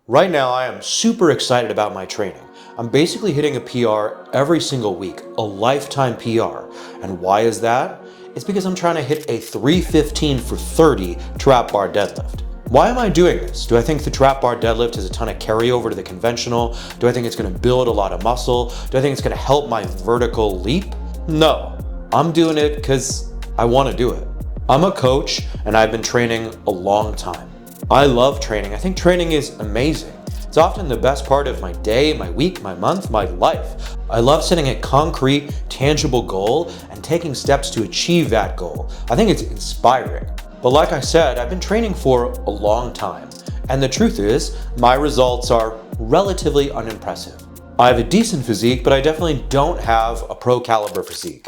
Right now, I am super excited about my training. I'm basically hitting a PR every single week, a lifetime PR. And why is that? It's because I'm trying to hit a 315 for 30 trap bar deadlift. Why am I doing this? Do I think the trap bar deadlift has a ton of carryover to the conventional? Do I think it's going to build a lot of muscle? Do I think it's going to help my vertical leap? No. I'm doing it because I want to do it. I'm a coach and I've been training a long time. I love training. I think training is amazing. It's often the best part of my day, my week, my month, my life. I love setting a concrete, tangible goal and taking steps to achieve that goal. I think it's inspiring. But like I said, I've been training for a long time. And the truth is, my results are relatively unimpressive. I have a decent physique, but I definitely don't have a pro caliber physique.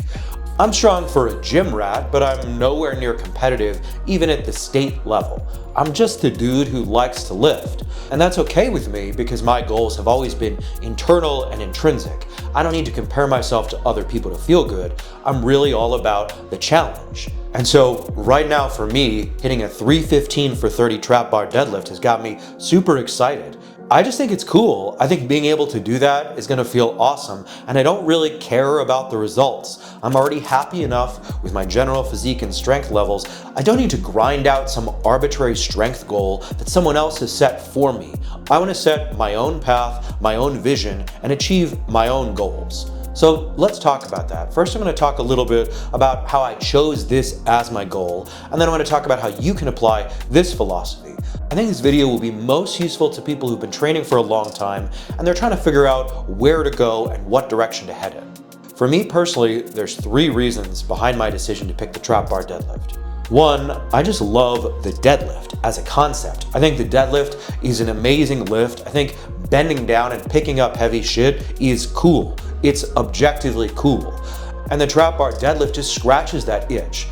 I'm strong for a gym rat, but I'm nowhere near competitive, even at the state level. I'm just a dude who likes to lift. And that's okay with me because my goals have always been internal and intrinsic. I don't need to compare myself to other people to feel good. I'm really all about the challenge. And so right now for me, hitting a 315 for 30 trap bar deadlift has got me super excited. I just think it's cool. I think being able to do that is gonna feel awesome, and I don't really care about the results. I'm already happy enough with my general physique and strength levels. I don't need to grind out some arbitrary strength goal that someone else has set for me. I wanna set my own path, my own vision, and achieve my own goals. So let's talk about that. First, I'm going to talk a little bit about how I chose this as my goal, and then I'm going to talk about how you can apply this philosophy. I think this video will be most useful to people who've been training for a long time, and they're trying to figure out where to go and what direction to head in. For me personally, there's 3 reasons behind my decision to pick the trap bar deadlift. 1, I just love the deadlift as a concept. I think the deadlift is an amazing lift. I think bending down and picking up heavy shit is cool. It's objectively cool. And the trap bar deadlift just scratches that itch.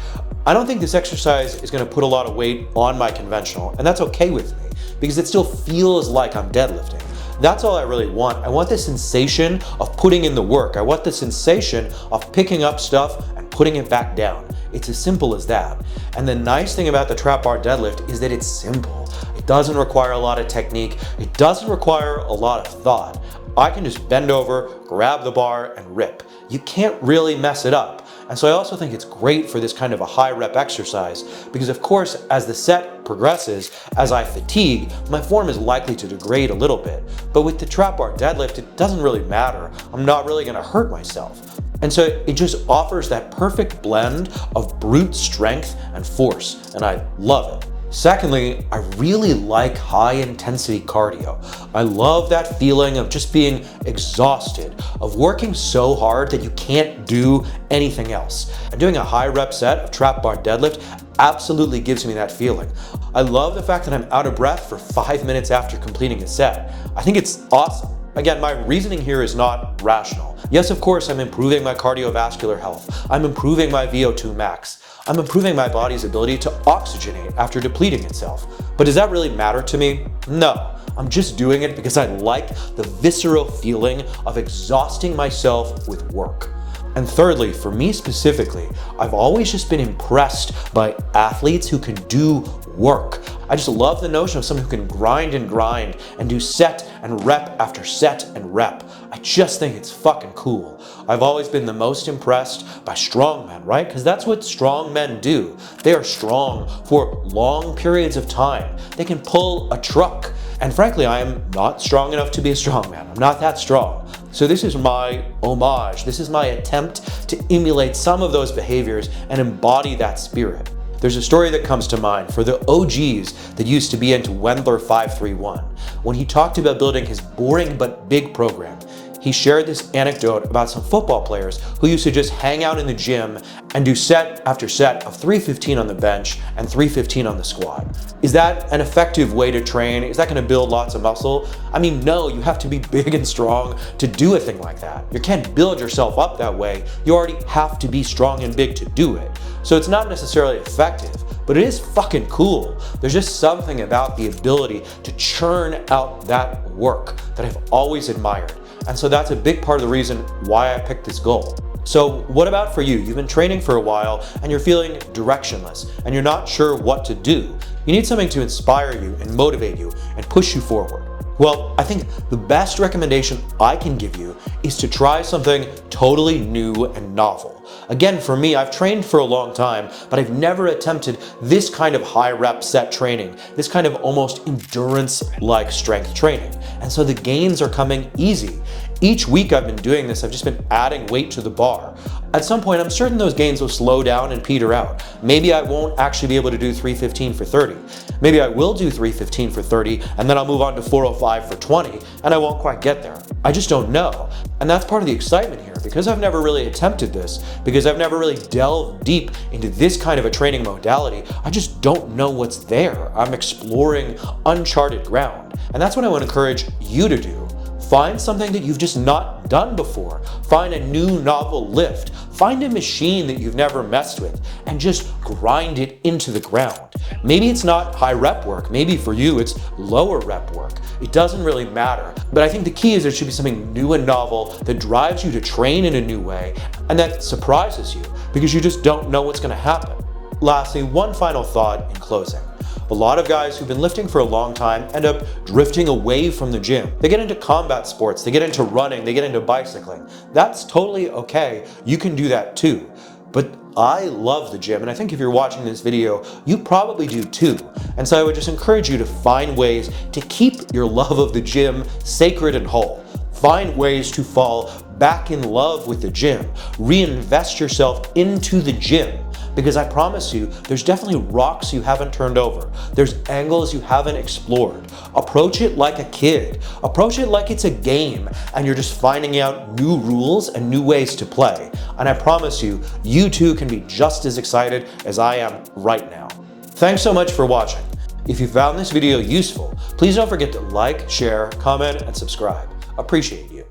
I don't think this exercise is going to put a lot of weight on my conventional, and that's okay with me because it still feels like I'm deadlifting. That's all I really want. I want the sensation of putting in the work. I want the sensation of picking up stuff and putting it back down. It's as simple as that. And the nice thing about the trap bar deadlift is that it's simple. It doesn't require a lot of technique. It doesn't require a lot of thought. I can just bend over, grab the bar, and rip. You can't really mess it up. And so I also think it's great for this kind of a high rep exercise because of course, as the set progresses, as I fatigue, my form is likely to degrade a little bit. But with the trap bar deadlift, it doesn't really matter. I'm not really gonna hurt myself. And so it just offers that perfect blend of brute strength and force, and I love it. Secondly, I really like high intensity cardio. I love that feeling of just being exhausted, of working so hard that you can't do anything else. And doing a high rep set of trap bar deadlift absolutely gives me that feeling. I love the fact that I'm out of breath for 5 minutes after completing a set. I think it's awesome. Again, my reasoning here is not rational. Yes, of course, I'm improving my cardiovascular health. I'm improving my VO2 max. I'm improving my body's ability to oxygenate after depleting itself. But does that really matter to me? No. I'm just doing it because I like the visceral feeling of exhausting myself with work. And thirdly, for me specifically, I've always just been impressed by athletes who can do work. I just love the notion of someone who can grind and do set and rep after set and rep. I just think it's fucking cool. I've always been the most impressed by strongmen, right? Because that's what strong men do. They are strong for long periods of time. They can pull a truck. And frankly, I am not strong enough to be a strongman. I'm not that strong. So this is my homage. This is my attempt to emulate some of those behaviors and embody that spirit. There's a story that comes to mind for the OGs that used to be into Wendler 531. When he talked about building his boring but big program, he shared this anecdote about some football players who used to just hang out in the gym and do set after set of 315 on the bench and 315 on the squat. Is that an effective way to train? Is that going to build lots of muscle? I mean, no, you have to be big and strong to do a thing like that. You can't build yourself up that way. You already have to be strong and big to do it. So it's not necessarily effective, but it is fucking cool. There's just something about the ability to churn out that work that I've always admired. And so that's a big part of the reason why I picked this goal. So what about for you? You've been training for a while and you're feeling directionless and you're not sure what to do. You need something to inspire you and motivate you and push you forward. Well, I think the best recommendation I can give you is to try something totally new and novel. Again, for me, I've trained for a long time, but I've never attempted this kind of high rep set training, this kind of almost endurance-like strength training. And so the gains are coming easy. Each week I've been doing this, I've just been adding weight to the bar. At some point, I'm certain those gains will slow down and peter out. Maybe I won't actually be able to do 315 for 30. Maybe I will do 315 for 30, and then I'll move on to 405 for 20, and I won't quite get there. I just don't know. And that's part of the excitement here, because I've never really attempted this, because I've never really delved deep into this kind of a training modality. I just don't know what's there. I'm exploring uncharted ground. And that's what I want to encourage you to do. Find something that you've just not done before. Find a new novel lift. Find a machine that you've never messed with and just grind it into the ground. Maybe it's not high rep work. Maybe for you it's lower rep work. It doesn't really matter. But I think the key is there should be something new and novel that drives you to train in a new way and that surprises you because you just don't know what's going to happen. Lastly, one final thought in closing. A lot of guys who've been lifting for a long time end up drifting away from the gym. They get into combat sports, they get into running, they get into bicycling. That's totally okay. You can do that too. But I love the gym, and I think if you're watching this video, you probably do too. And so I would just encourage you to find ways to keep your love of the gym sacred and whole. Find ways to fall back in love with the gym. Reinvest yourself into the gym. Because I promise you, there's definitely rocks you haven't turned over. There's angles you haven't explored. Approach it like a kid. Approach it like it's a game and you're just finding out new rules and new ways to play. And I promise you, you too can be just as excited as I am right now. Thanks so much for watching. If you found this video useful, please don't forget to like, share, comment, and subscribe. Appreciate you.